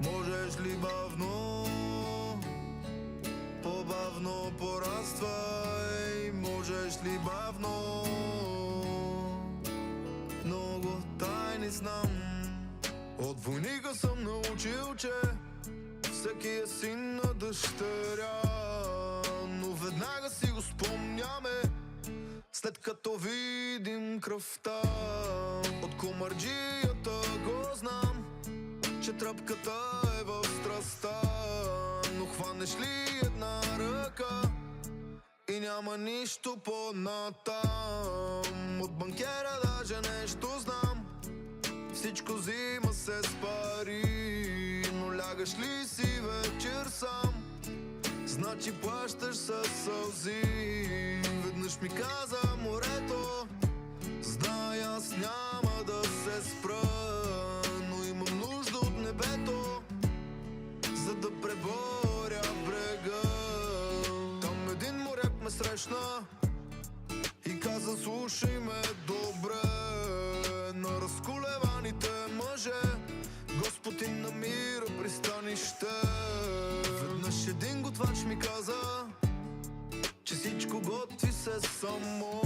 Можеш ли бавно, по-бавно пораствай? Можеш ли бавно? Много тайни знам. От войника съм научил, че всеки е син на дъщеря, но веднага си го спомняме, след като видим кръвта. От комарджията го знам, че тръпката е в страста, но хванеш ли една ръка и няма нищо по-натам. От банкера даже нещо знам, всичко взима се с пари, но лягаш ли си вечер сам, значи плащаш със сълзи. Веднъж ми каза морето, знай аз няма да се спра, но имам нужда от небето, за да преборя брега. Там един моряк ме срещна и каза: слушай ме добре, на разколеваните мъже Господ им намира пристанище. Веднъж един готвач ми каза, че всичко готви се само,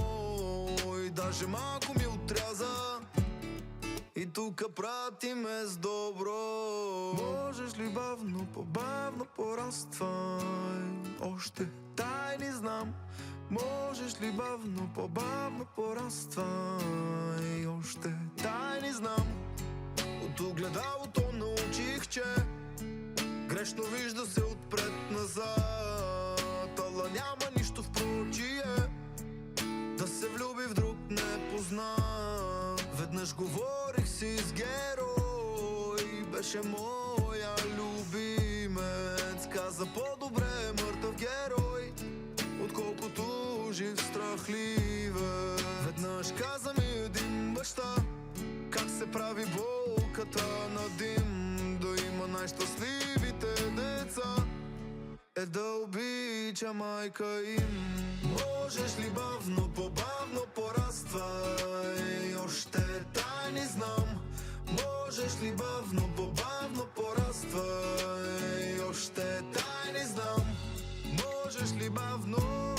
и даже малко ми отряза, и тука прати ме с добро. Можеш ли бавно, по-бавно пораствай? Още тайни знам. Можеш ли бавно, по-бавно пораствай? Още тайни знам. От огледалото научих, че грешно вижда се отпред-назад, ала няма нищо в прочие да се влюби в друг непознат. Веднъж говорих си с герой, беше моя любимец. Каза: по-добре е мъртъв герой, отколкото жив страхливец. Веднъж каза ми един баща как се прави болката на дим, да има най-щастливите деца е да обича майка им. Можеш ли бавно, по-бавно пораствай? Още тайни знам. Можеш ли бавно, по-бавно пораствай? Още тайни знам. Можеш ли бавно